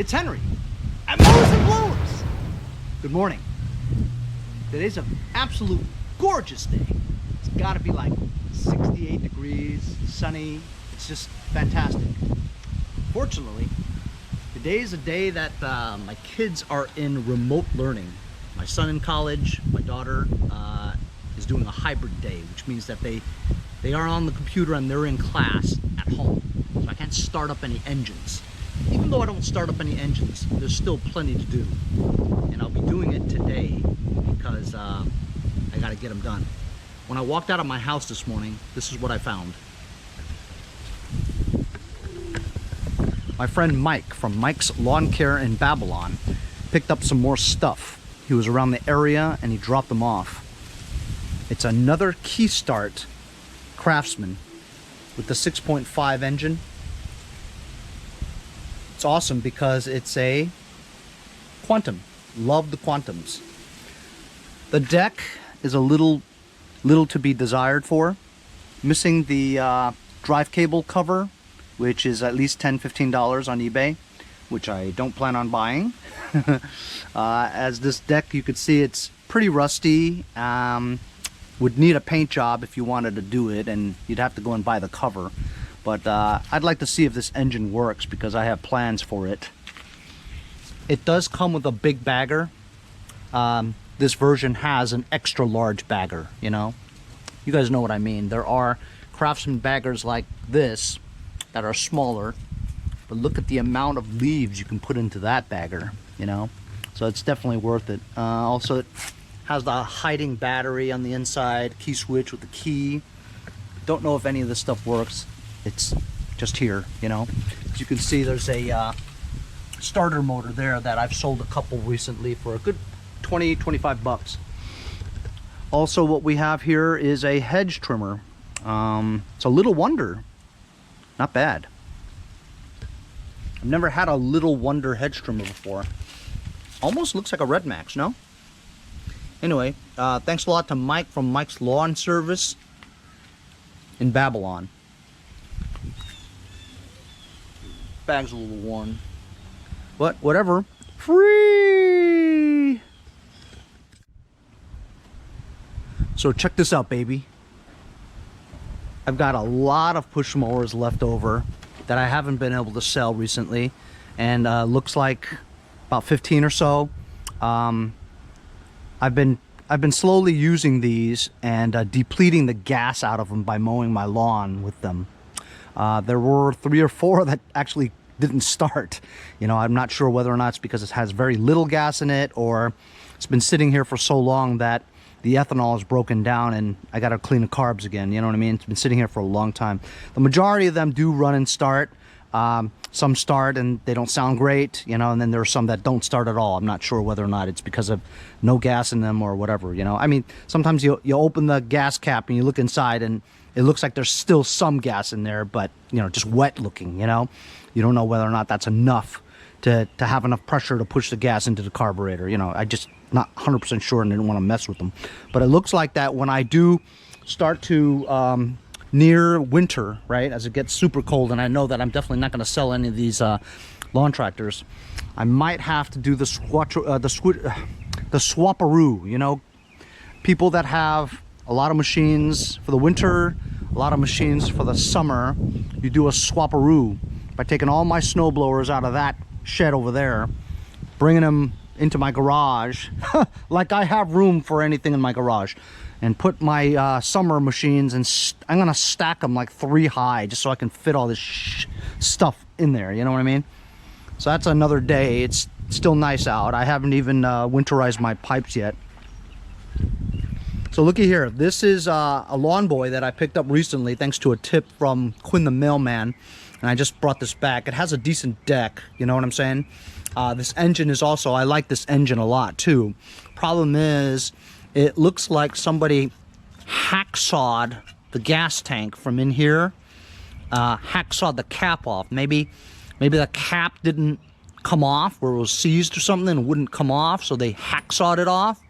It's Henry at Mowers and Blowers. Good morning. Today's an absolute gorgeous day. It's got to be like 68 degrees, sunny. It's just fantastic. Fortunately, today is a day that my kids are in remote learning. My son in college, my daughter is doing a hybrid day, which means that they are on the computer and they're in class at home. So I can't start up any engines. Even though I don't start up any engines, there's still plenty to do. And I'll be doing it today because I gotta get them done. When I walked out of my house this morning, this is what I found. My friend Mike from Mike's Lawn Care in Babylon picked up some more stuff. He was around the area and he dropped them off. It's another Keystart Craftsman with the 6.5 engine. It's awesome because it's a Quantum. Love the Quantums. The deck is a little to be desired for. Missing the drive cable cover, which is at least $10–15 on eBay, which I don't plan on buying. As this deck, you could see it's pretty rusty. Would need a paint job if you wanted to do it, and you'd have to go and buy the cover. But I'd like to see if this engine works because I have plans for it. It does come with a big bagger. This version has an extra large bagger, you know. You guys know what I mean. There are Craftsman baggers like this that are smaller, but look at the amount of leaves you can put into that bagger, you know. So it's definitely worth it. Also, it has the hiding battery on the inside, key switch with the key. Don't know if any of this stuff works. It's just here, you know. As you can see, there's a starter motor there that I've sold a couple recently for a good 20–25 bucks. Also, what we have here is a hedge trimmer. It's a Little Wonder. Not bad. I've never had a Little Wonder hedge trimmer before. Almost looks like a Red Max, no? Anyway, thanks a lot to Mike from Mike's Lawn Service in Babylon. Bag's a little worn. But whatever. Free! So check this out, baby. I've got a lot of push mowers left over that I haven't been able to sell recently, and looks like about 15 or so. I've been slowly using these and depleting the gas out of them by mowing my lawn with them. There were 3 or 4 that actually didn't start. You know, I'm not sure whether or not it's because it has very little gas in it, or it's been sitting here for so long that the ethanol is broken down and I gotta clean the carbs again, you know what I mean? It's been sitting here for a long time. The majority of them do run and start. Some start and they don't sound great, you know, and then there are some that don't start at all. I'm not sure whether or not it's because of no gas in them or whatever, you know. I mean, sometimes you open the gas cap and you look inside and it looks like there's still some gas in there, but, you know, just wet looking, you know. You don't know whether or not that's enough to have enough pressure to push the gas into the carburetor. You know, I just not 100% sure and didn't want to mess with them. But it looks like that when I do start to near winter, right, as it gets super cold, and I know that I'm definitely not going to sell any of these lawn tractors, I might have to do the swaparoo, you know. People that have a lot of machines for the winter, a lot of machines for the summer, you do a swaparoo by taking all my snow blowers out of that shed over there, bringing them into my garage, like I have room for anything in my garage, and put my summer machines, and I'm gonna stack them like 3 high just so I can fit all this stuff in there, you know what I mean? So that's another day. It's still nice out. I haven't even winterized my pipes yet. So looky here, this is a lawn boy that I picked up recently thanks to a tip from Quinn the mailman, and I just brought this back. It has a decent deck, you know what I'm saying? This engine is also, I like this engine a lot too. Problem is, it looks like somebody hacksawed the gas tank from in here, hacksawed the cap off. Maybe the cap didn't come off, or it was seized or something and wouldn't come off, so they hacksawed it off.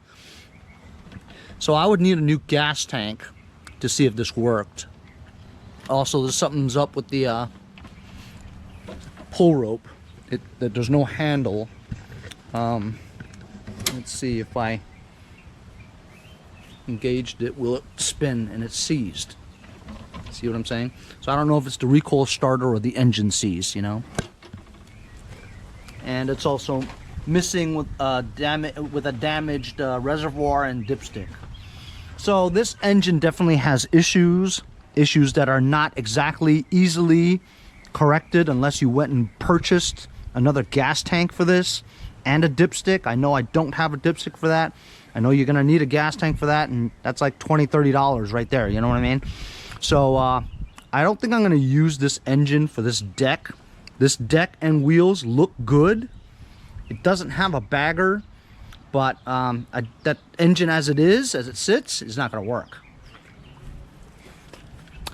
So I would need a new gas tank to see if this worked. Also, there's something's up with the pull rope. that there's no handle. Let's see if I engaged it, will it spin, and it's seized. See what I'm saying? So I don't know if it's the recoil starter or the engine seize, you know. And it's also missing with a damaged reservoir and dipstick. So this engine definitely has issues that are not exactly easily corrected unless you went and purchased another gas tank for this and a dipstick. I know I don't have a dipstick for that. I know you're gonna need a gas tank for that, and that's like $20–30 right there, you know what I mean? So I don't think I'm gonna use this engine for this deck. This deck and wheels look good. It doesn't have a bagger, but that engine as it sits, is not gonna work.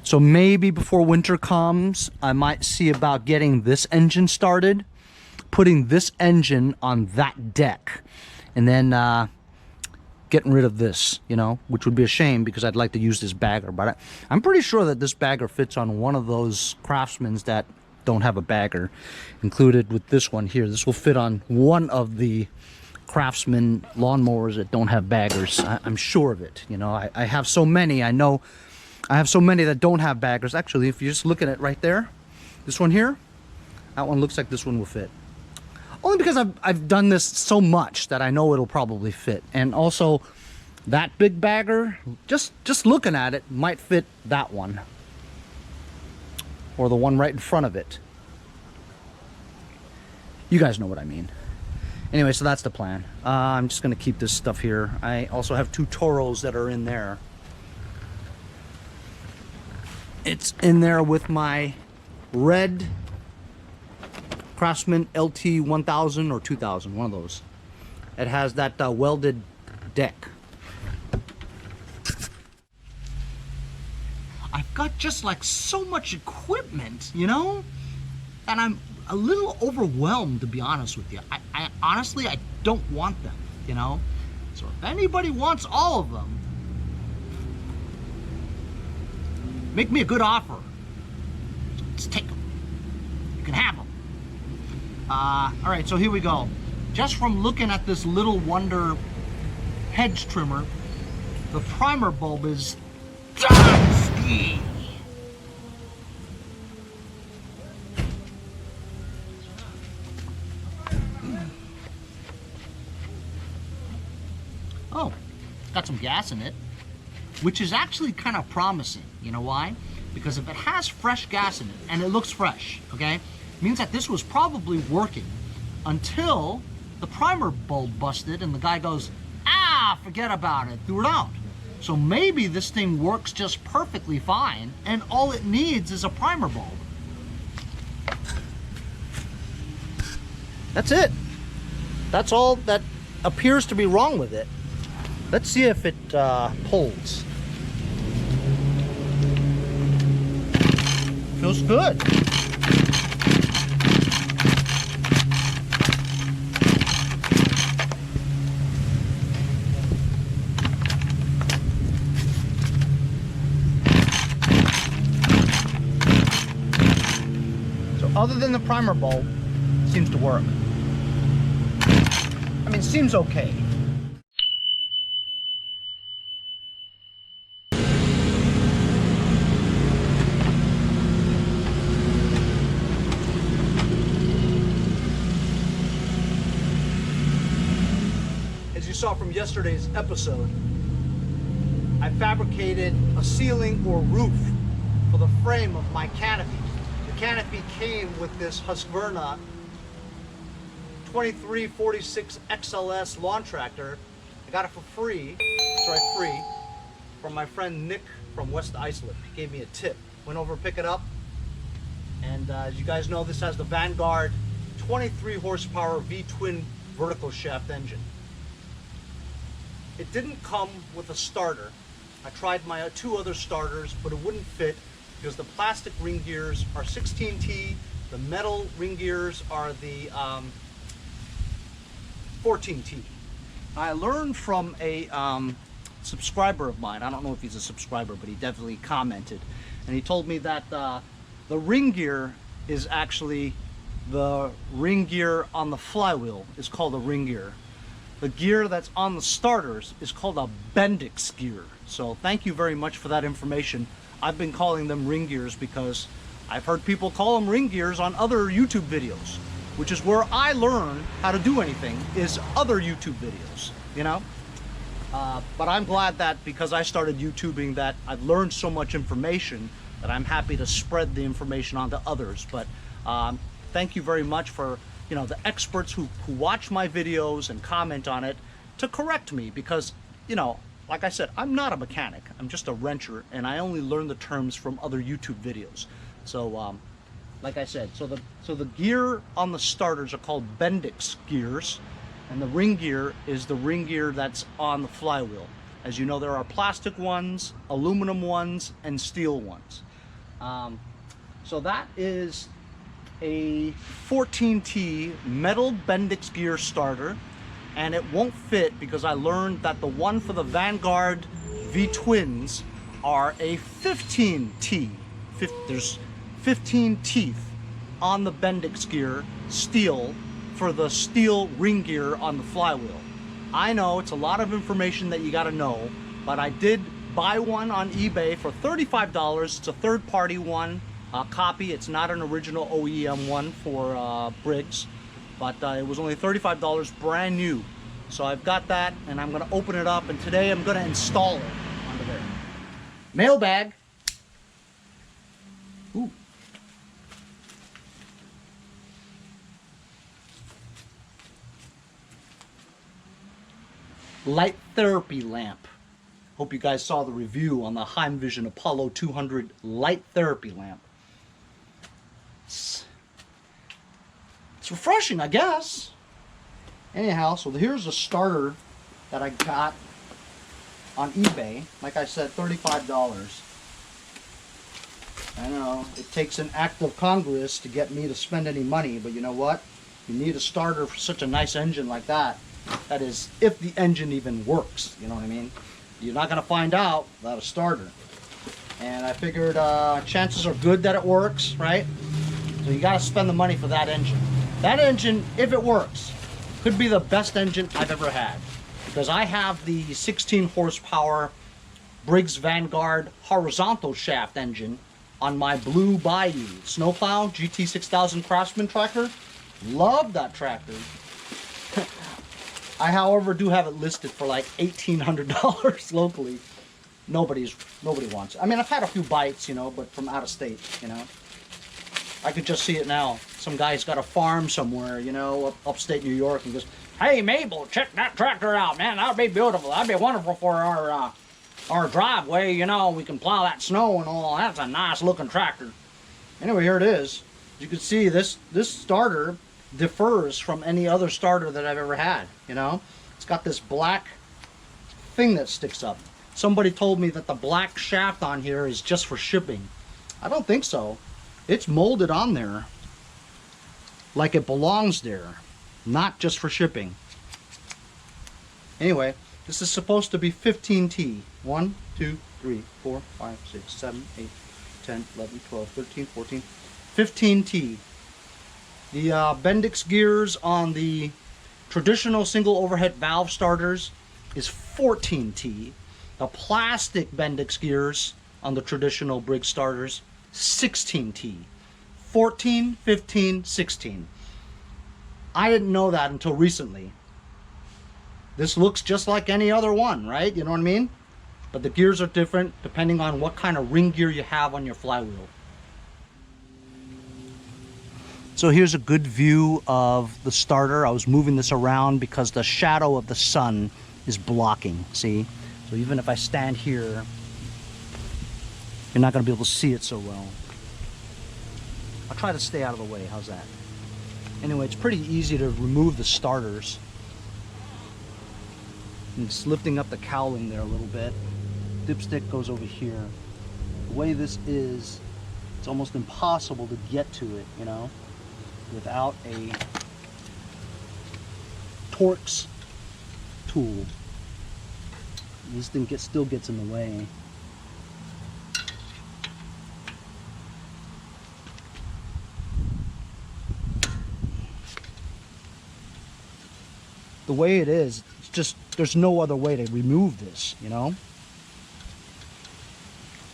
So maybe before winter comes, I might see about getting this engine started, putting this engine on that deck, and then getting rid of this, you know, which would be a shame because I'd like to use this bagger. But I'm pretty sure that this bagger fits on one of those Craftsmans that don't have a bagger included with this one here. This will fit on one of the Craftsman lawnmowers that don't have baggers. I'm sure of it. You know, I have so many. I know I have so many that don't have baggers. Actually, if you're just looking at right there, this one here, that one looks like this one will fit. Only because I've done this so much that I know it'll probably fit. And also, that big bagger, just looking at it, might fit that one. Or the one right in front of it. You guys know what I mean. Anyway, so that's the plan. I'm just going to keep this stuff here. I also have 2 Toros that are in there. It's in there with my red Craftsman LT 1000 or 2000, one of those. It has that welded deck. I've got just like so much equipment, you know, and I'm a little overwhelmed, to be honest with you. I honestly, I don't want them, you know. So if anybody wants all of them, make me a good offer. Let's take them. You can have them. All right, so here we go. Just from looking at this little wonder hedge trimmer, the primer bulb is DONESKI. Oh, got some gas in it, which is actually kind of promising. You know why? Because if it has fresh gas in it, and it looks fresh, okay, means that this was probably working until the primer bulb busted and the guy goes, ah, forget about it, threw it out. So maybe this thing works just perfectly fine and all it needs is a primer bulb. That's it. That's all that appears to be wrong with it. Let's see if it pulls. Feels good. Other than the primer bulb, it seems to work. I mean, it seems okay. As you saw from yesterday's episode, I fabricated a ceiling or roof for the frame of my canopy. Canopy came with this Husqvarna 2346Xls lawn tractor. I got it for free, that's right, free, from my friend Nick from West Islip. He gave me a tip. Went over to pick it up, and as you guys know, this has the Vanguard 23 horsepower V-twin vertical shaft engine. It didn't come with a starter. I tried my 2 other starters, but it wouldn't fit, because the plastic ring gears are 16T, the metal ring gears are the 14T. I learned from a subscriber of mine, I don't know if he's a subscriber, but he definitely commented, and he told me that the ring gear is actually The ring gear on the flywheel is called a ring gear. The gear that's on the starters is called a Bendix gear. So thank you very much for that information. I've been calling them ring gears because I've heard people call them ring gears on other YouTube videos, which is where I learn how to do anything, is other YouTube videos, you know? But I'm glad that because I started YouTubing that I've learned so much information that I'm happy to spread the information on to others. But thank you very much for, you know, the experts who watch my videos and comment on it to correct me, because, you know, like I said, I'm not a mechanic. I'm just a wrencher, and I only learn the terms from other YouTube videos. So, like I said, so the gear on the starters are called Bendix gears, and the ring gear is the ring gear that's on the flywheel. As you know, there are plastic ones, aluminum ones, and steel ones. So that is a 14T metal Bendix gear starter, and it won't fit because I learned that the one for the Vanguard V-twins are a 15T. There's 15 teeth on the Bendix gear, steel, for the steel ring gear on the flywheel. I know it's a lot of information that you got to know, but I did buy one on eBay for $35. It's a third-party one, copy. It's not an original OEM one for Briggs, but it was only $35 brand new. So I've got that, and I'm going to open it up, and today I'm going to install it onto there. Mailbag. Ooh. Light therapy lamp. Hope you guys saw the review on the Heim Vision Apollo 200 light therapy lamp. It's refreshing, I guess. Anyhow, so here's a starter that I got on eBay. Like I said, $35. I know it takes an act of Congress to get me to spend any money, but you know what? You need a starter for such a nice engine like that. That is, if the engine even works, you know what I mean? You're not going to find out without a starter. And I figured chances are good that it works, right? So you got to spend the money for that engine. That engine, if it works, could be the best engine I've ever had. Because I have the 16 horsepower Briggs Vanguard horizontal shaft engine on my Blue Bayou snowplow GT6000 Craftsman tractor. Love that tractor. I, however, do have it listed for like $1,800 locally. Nobody wants it. I mean, I've had a few bites, you know, but from out of state, you know. I could just see it now. Some guy's got a farm somewhere, you know, upstate New York, and goes, "Hey, Mabel, check that tractor out, man. That'd be beautiful. That'd be wonderful for our driveway. You know, we can plow that snow and all. That's a nice looking tractor." Anyway, here it is. As you can see, this starter differs from any other starter that I've ever had, you know. It's got this black thing that sticks up. Somebody told me that the black shaft on here is just for shipping. I don't think so. It's molded on there like it belongs there, not just for shipping. Anyway, this is supposed to be 15T. 1, 2, 3, 4, 5, 6, 7, 8, 10, 11, 12, 13, 14, 15T. The Bendix gears on the traditional single overhead valve starters is 14T. The plastic Bendix gears on the traditional Briggs starters, 16T. 14, 15, 16. I didn't know that until recently. This looks just like any other one, right? You know what I mean? But the gears are different depending on what kind of ring gear you have on your flywheel. So here's a good view of the starter. I was moving this around because the shadow of the sun is blocking, see? So even if I stand here, you're not going to be able to see it so well. I'll try to stay out of the way. How's that? Anyway, it's pretty easy to remove the starters. And just lifting up the cowling there a little bit. Dipstick goes over here. The way this is, it's almost impossible to get to it, you know, without a Torx tool. This thing still gets in the way. way it is, it's just, there's no other way to remove this, you know?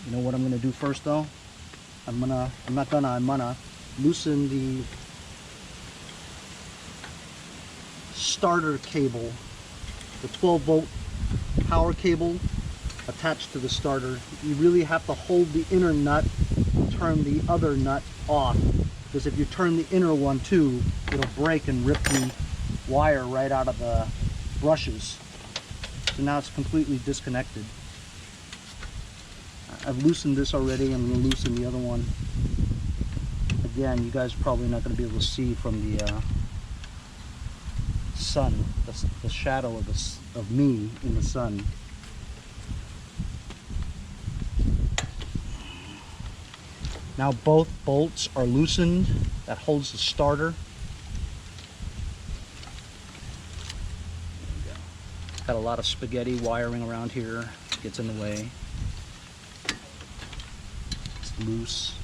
You know what I'm gonna do first though? I'm gonna loosen the starter cable, the 12-volt power cable attached to the starter. You really have to hold the inner nut and turn the other nut off, because if you turn the inner one too, it'll break and rip the wire right out of the brushes. So now it's completely disconnected. I've loosened this already. I'm going to loosen the other one. Again, you guys are probably not going to be able to see from the sun, the shadow of me in the sun. Now both bolts are loosened. That holds the starter. Got a lot of spaghetti wiring around here. Gets in the way. It's loose.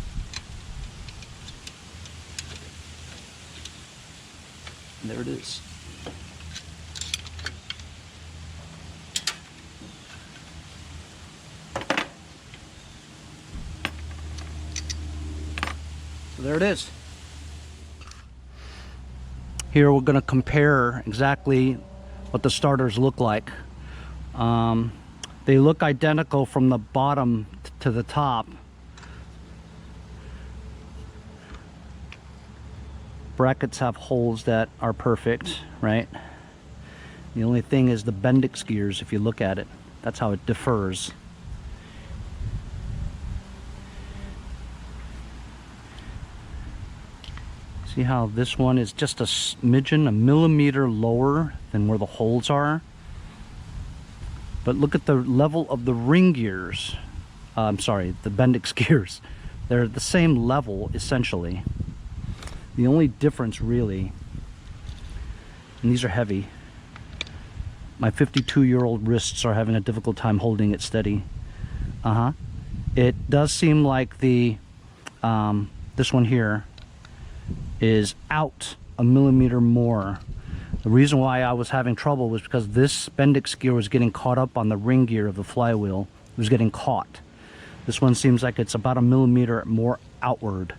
And there it is. So there it is. Here we're going to compare exactly what the starters look like. They look identical from the bottom to the top. Brackets have holes that are perfect, right? The only thing is the Bendix gears, if you look at it. That's how it differs. See how this one is just a smidgen, a millimeter lower than where the holes are? But look at the level of the ring gears. I'm sorry, the Bendix gears. They're the same level, essentially. The only difference, really, and these are heavy. My 52-year-old wrists are having a difficult time holding it steady. It does seem like the this one here is out a millimeter more. The reason why I was having trouble was because this Bendix gear was getting caught up on the ring gear of the flywheel. It was getting caught. This one seems like it's about a millimeter more outward.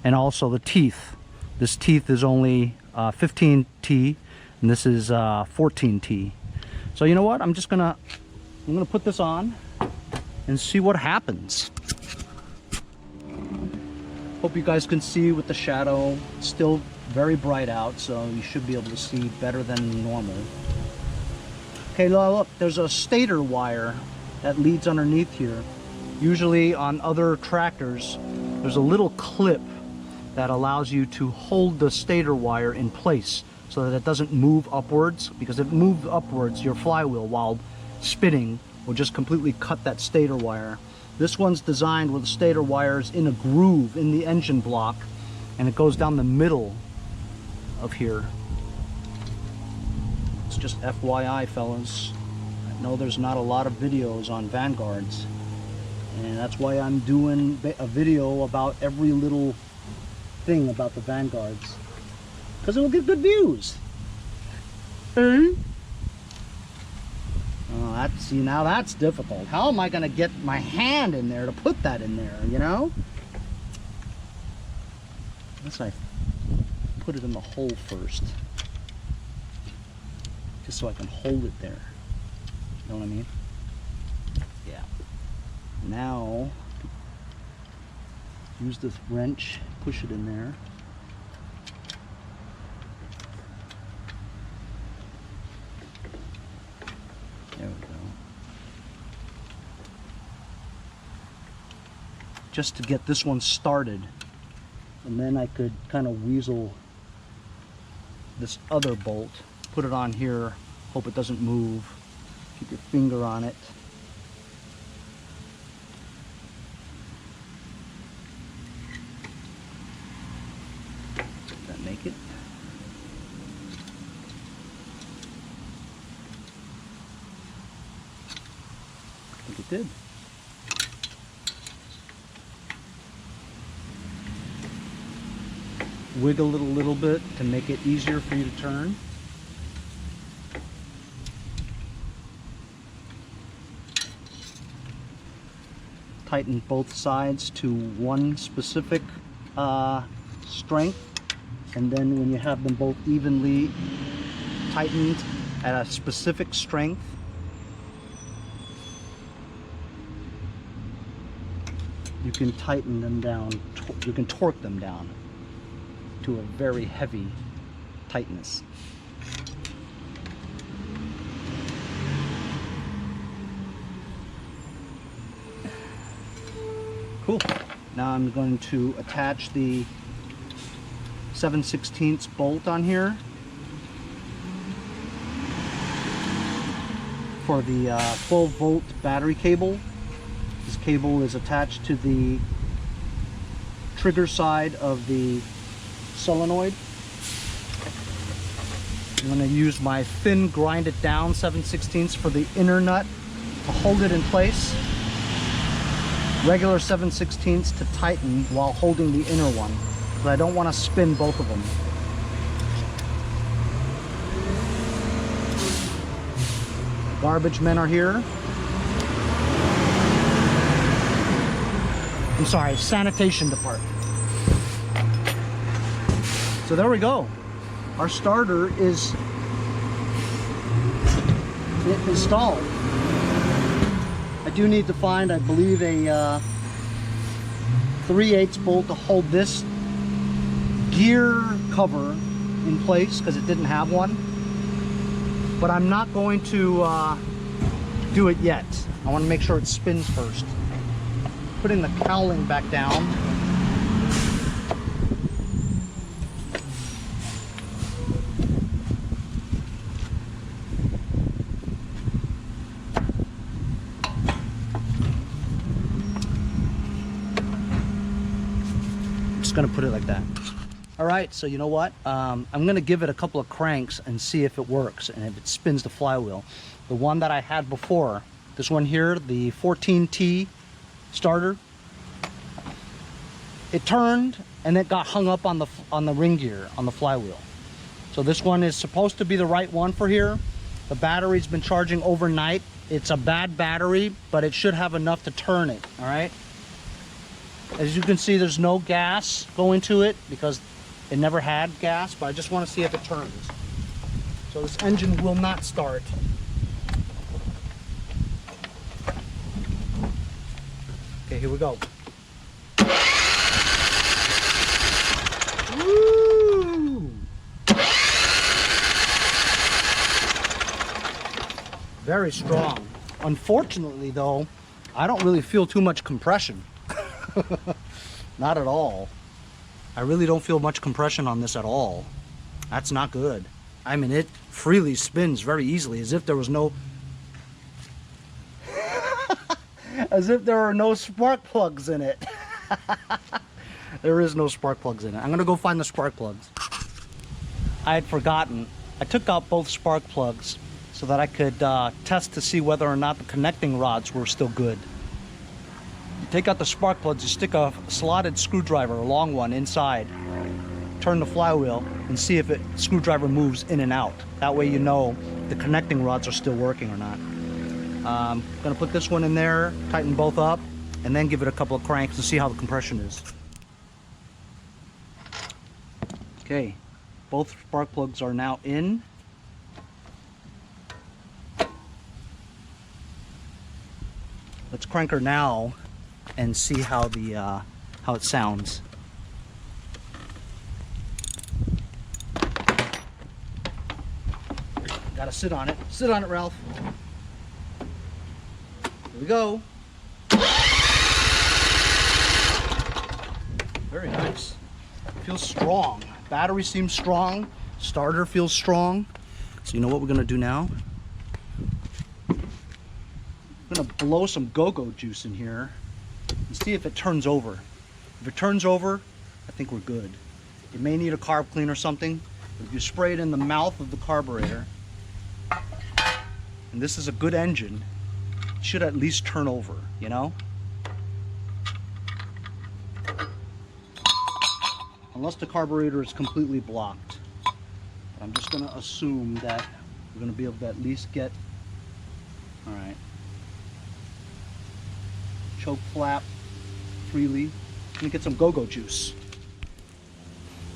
And also the teeth. This teeth is only 15T and this is 14T. So you know what? I'm gonna put this on and see what happens. Hope you guys can see with the shadow. It's still very bright out, so you should be able to see better than normal. Okay, look, there's a stator wire that leads underneath here. Usually on other tractors, there's a little clip that allows you to hold the stator wire in place so that it doesn't move upwards, because if it moves upwards, your flywheel, while spinning, will just completely cut that stator wire. This one's designed where the stator wire is in a groove in the engine block, and it goes down the middle of here. It's just FYI, fellas. I know there's not a lot of videos on Vanguards, and that's why I'm doing a video about every little thing about the Vanguards, because it will get good views. Oh, see, now that's difficult. How am I going to get my hand in there to put that in there, you know? Unless I put it in the hole first, just so I can hold it there. You know what I mean? Yeah. Now, use this wrench, push it in there. There we go. Just to get this one started, and then I could kind of weasel this other bolt, put it on here, hope it doesn't move. Keep your finger on it. Did that make it? I think it did. Wiggle it a little bit to make it easier for you to turn. tighten both sides to one specific strength, and then when you have them both evenly tightened at a specific strength, you can tighten them down, you can torque them down to a very heavy tightness. Cool. Now I'm going to attach the 7/16 bolt on here for the 12-volt battery cable. This cable is attached to the trigger side of the solenoid. I'm going to use my thin grinded down 7/16 for the inner nut to hold it in place. Regular 7/16 to tighten while holding the inner one, but I don't want to spin both of them. Garbage men are here. I'm sorry, sanitation department. So there we go. Our starter is installed. I do need to find, I believe, a 3/8 bolt to hold this gear cover in place because it didn't have one. But I'm not going to do it yet. I want to make sure it spins first. Putting the cowling back down. Gonna put it like that. All right, so you know what, I'm gonna give it a couple of cranks and see if it works and if it spins the flywheel. The one that I had before, this one here, the 14T starter, it turned and it got hung up on the ring gear on the flywheel. So this one is supposed to be the right one for here. The battery's been charging overnight. It's a bad battery, but it should have enough to turn it. All right, as you can see, there's no gas going to it because it never had gas, but I just want to see if it turns. So this engine will not start. Okay, here we go. Woo! Very strong. Unfortunately though, I don't really feel too much compression. Not at all. I really don't feel much compression on this at all. That's not good. I mean, it freely spins very easily, as if there was no as if there are no spark plugs in it. There is no spark plugs in it. I'm gonna go find the spark plugs. I had forgotten. I took out both spark plugs so that I could test to see whether or not the connecting rods were still good. Take out the spark plugs, you stick a slotted screwdriver, a long one, inside. Turn the flywheel and see if the screwdriver moves in and out. That way you know the connecting rods are still working or not. I'm gonna put this one in there, tighten both up, and then give it a couple of cranks to see how the compression is. Okay, both spark plugs are now in. Let's crank her now and see how the how it sounds. Gotta sit on it. Sit on it, Ralph. Here we go. Very nice. Feels strong. Battery seems strong. Starter feels strong. So you know what we're gonna do now? I'm gonna blow some go-go juice in here and see if it turns over. If it turns over, I think we're good. You may need a carb clean or something, but if you spray it in the mouth of the carburetor, and this is a good engine, it should at least turn over, you know? Unless the carburetor is completely blocked. But I'm just gonna assume that we're gonna be able to at least get, all right. choke flap freely. Let me get some go-go juice.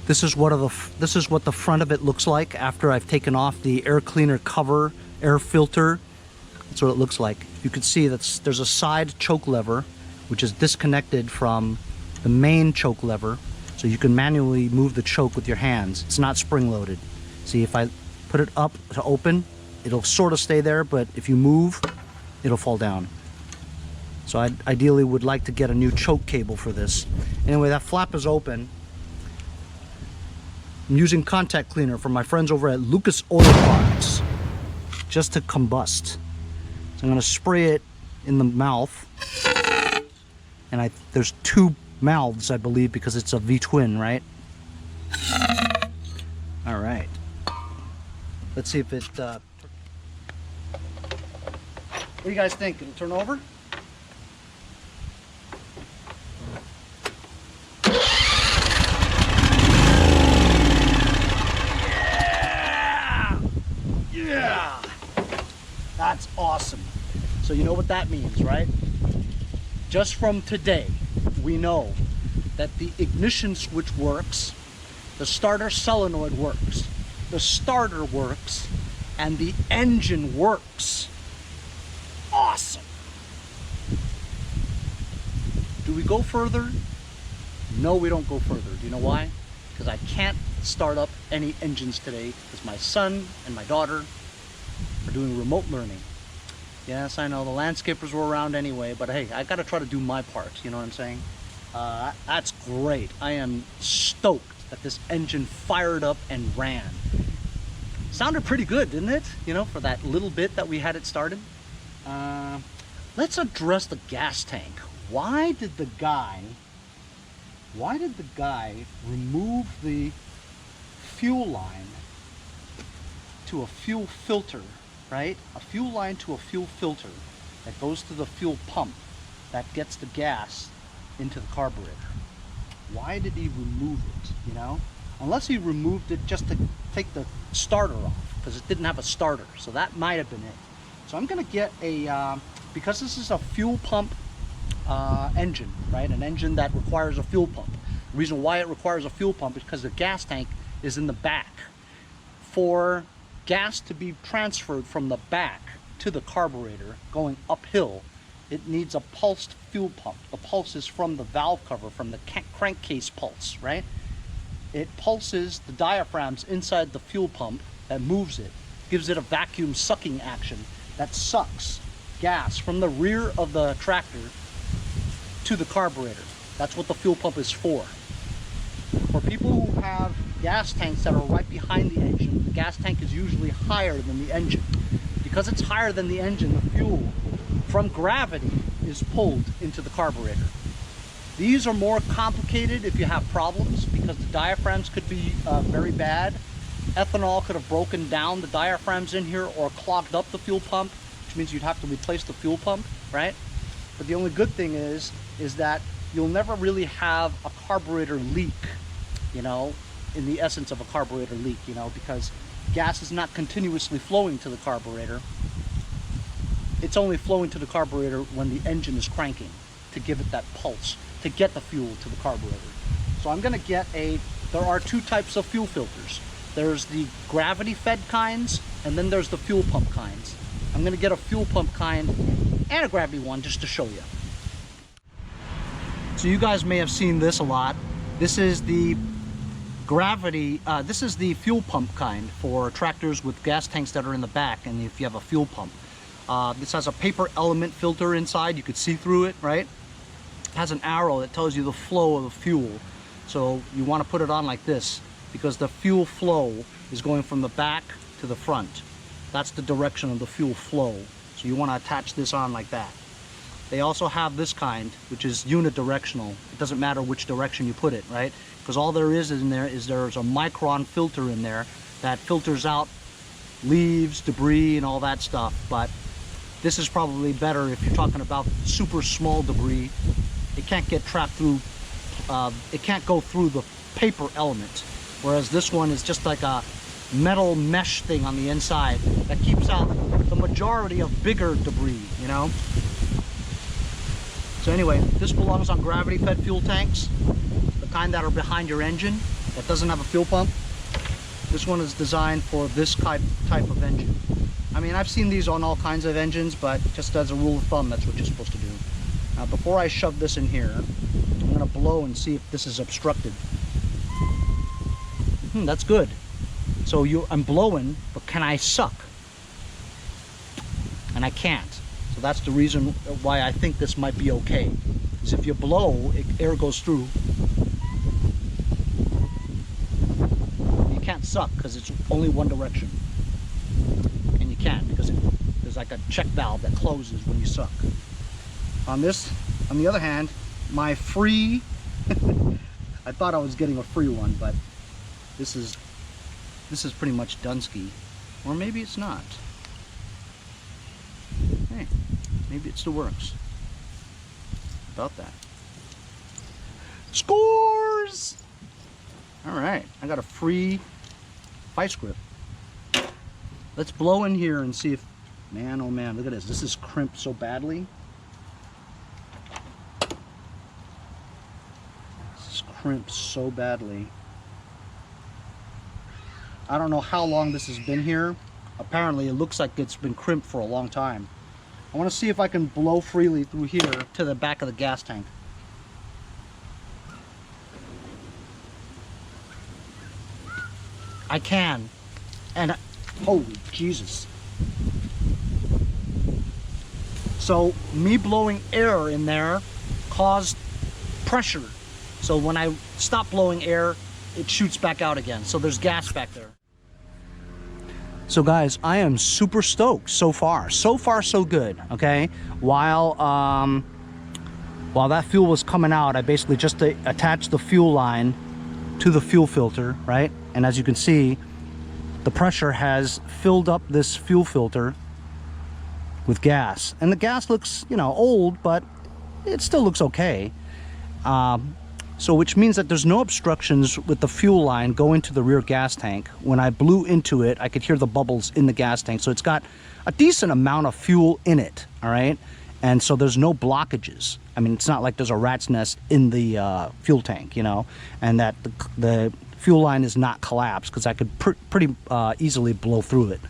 This is what the front of it looks like after I've taken off the air cleaner cover, air filter. That's what it looks like. You can see that there's a side choke lever which is disconnected from the main choke lever, so you can manually move the choke with your hands. It's not spring-loaded. See, if I put it up to open, it'll sort of stay there, but if you move, it'll fall down. So I ideally would like to get a new choke cable for this. Anyway, that flap is open. I'm using contact cleaner from my friends over at Lucas Oil Products just to combust. So I'm going to spray it in the mouth. And there's two mouths, I believe, because it's a V-twin, right? All right. Let's see if it... what do you guys think? It'll turn over? Yeah! That's awesome. So you know what that means, right? Just from today, we know that the ignition switch works, the starter solenoid works, the starter works, and the engine works. Awesome. Do we go further? No, we don't go further. Do you know why? Because I can't start up any engines today because my son and my daughter are doing remote learning. Yes, I know the landscapers were around anyway, but hey, I gotta try to do my part, you know what I'm saying? That's great. I am stoked that this engine fired up and ran. Sounded pretty good, didn't it? You know, for that little bit that we had it started. Let's address the gas tank. Why did the guy remove the fuel line to a fuel filter, right? A fuel line to a fuel filter that goes to the fuel pump that gets the gas into the carburetor. Why did he remove it, you know? Unless he removed it just to take the starter off, because it didn't have a starter. So that might have been it. So I'm gonna get a, because this is a fuel pump engine, right? An engine that requires a fuel pump. The reason why it requires a fuel pump is because the gas tank is in the back. For gas to be transferred from the back to the carburetor going uphill, it needs a pulsed fuel pump. The pulse is from the valve cover, from the crankcase pulse, right? It pulses the diaphragms inside the fuel pump that moves it, gives it a vacuum sucking action that sucks gas from the rear of the tractor to the carburetor. That's what the fuel pump is for. For people who have gas tanks that are right behind the engine, the gas tank is usually higher than the engine. Because it's higher than the engine, the fuel from gravity is pulled into the carburetor. These are more complicated if you have problems, because the diaphragms could be very bad. Ethanol could have broken down the diaphragms in here or clogged up the fuel pump, which means you'd have to replace the fuel pump, right? But the only good thing is that you'll never really have a carburetor leak, you know, in the essence of a carburetor leak, you know, because gas is not continuously flowing to the carburetor. It's only flowing to the carburetor when the engine is cranking to give it that pulse, to get the fuel to the carburetor. So I'm gonna get there are two types of fuel filters. There's the gravity fed kinds, and then there's the fuel pump kinds. I'm gonna get a fuel pump kind and a gravity one just to show you. So you guys may have seen this a lot. This is the gravity, this is the fuel pump kind for tractors with gas tanks that are in the back, and if you have a fuel pump. This has a paper element filter inside. You could see through it, right? It has an arrow that tells you the flow of the fuel. So you want to put it on like this, because the fuel flow is going from the back to the front. That's the direction of the fuel flow. So you want to attach this on like that. They also have this kind, which is unidirectional. It doesn't matter which direction you put it, right? Because all there is in there is there's a micron filter in there that filters out leaves, debris, and all that stuff. But this is probably better if you're talking about super small debris. It can't get trapped through, it can't go through the paper element. Whereas this one is just like a metal mesh thing on the inside that keeps out the majority of bigger debris, you know? So anyway, this belongs on gravity-fed fuel tanks, the kind that are behind your engine, that doesn't have a fuel pump. This one is designed for this type of engine. I mean, I've seen these on all kinds of engines, but just as a rule of thumb, that's what you're supposed to do. Now, before I shove this in here, I'm gonna blow and see if this is obstructed. That's good. So I'm blowing, but can I suck? And I can't. So that's the reason why I think this might be okay. Because if you blow, air goes through. You can't suck because it's only one direction. And you can't because there's like a check valve that closes when you suck. On the other hand, my free, I thought I was getting a free one, but this is pretty much DONESKI. Or maybe it's not. Hey, maybe it still works. About that. Scores! Alright, I got a free vice grip. Let's blow in here and see if, man, oh man, look at this. This is crimped so badly. This is crimped so badly. I don't know how long this has been here. Apparently it looks like it's been crimped for a long time. I want to see if I can blow freely through here to the back of the gas tank. I can. And holy Jesus. So me blowing air in there caused pressure. So when I stop blowing air, it shoots back out again. So there's gas back there. So guys, I am super stoked so far. So far, so good, okay? While that fuel was coming out, I basically just attached the fuel line to the fuel filter, right? And as you can see, the pressure has filled up this fuel filter with gas. And the gas looks, you know, old, but it still looks okay. So which means that there's no obstructions with the fuel line going to the rear gas tank. When I blew into it, I could hear the bubbles in the gas tank. So it's got a decent amount of fuel in it, all right? And so there's no blockages. I mean, it's not like there's a rat's nest in the fuel tank, you know, and that the fuel line is not collapsed because I could pretty easily blow through it.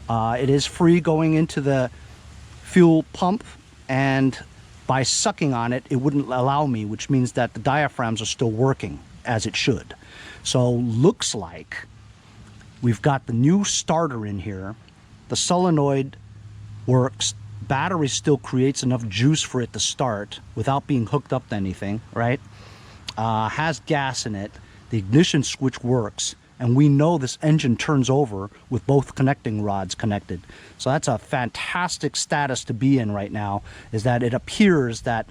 It is free going into the fuel pump, and by sucking on it, it wouldn't allow me, which means that the diaphragms are still working as it should. So looks like we've got the new starter in here. The solenoid works. Battery still creates enough juice for it to start without being hooked up to anything, right? Has gas in it. The ignition switch works. And we know this engine turns over with both connecting rods connected. So that's a fantastic status to be in right now, is that it appears that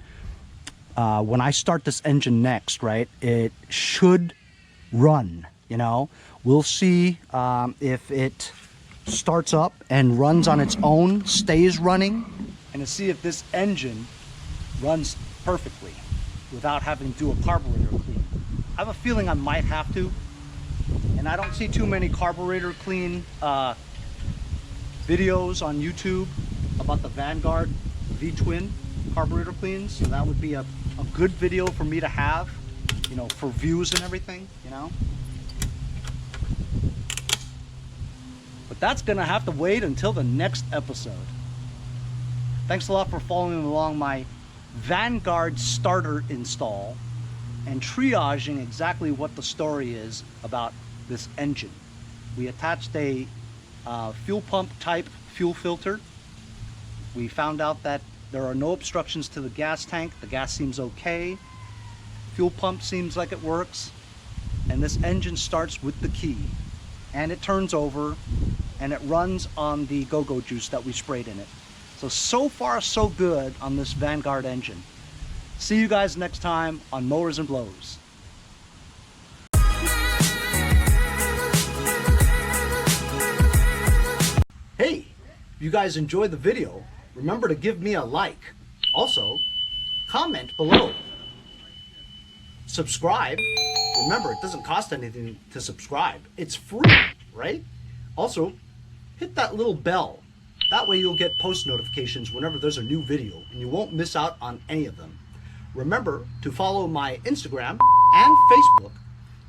when I start this engine next, right, it should run, you know. We'll see if it starts up and runs on its own, stays running, and to see if this engine runs perfectly without having to do a carburetor clean. I have a feeling I might have to. And I don't see too many carburetor clean videos on YouTube about the Vanguard V-twin carburetor cleans. So that would be a good video for me to have, you know, for views and everything, you know. But that's gonna have to wait until the next episode. Thanks a lot for following along my Vanguard starter install and triaging exactly what the story is about this engine. We attached a fuel pump type fuel filter. We found out that there are no obstructions to the gas tank. The gas seems okay. Fuel pump seems like it works. And this engine starts with the key. And it turns over and it runs on the go-go juice that we sprayed in it. So far so good on this Vanguard engine. See you guys next time on Mowers and Blows. Hey, if you guys enjoyed the video, remember to give me a like. Also, comment below. Subscribe. Remember, it doesn't cost anything to subscribe. It's free, right? Also, hit that little bell. That way you'll get post notifications whenever there's a new video and you won't miss out on any of them. Remember to follow my Instagram and Facebook,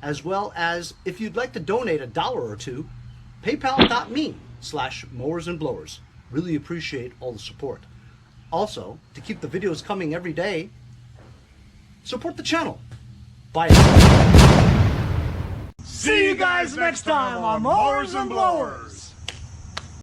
as well as if you'd like to donate $1 or $2, paypal.me/mowersandblowers. Really appreciate all the support. Also, to keep the videos coming every day, support the channel. Bye. See you guys next time on Mowers and Blowers.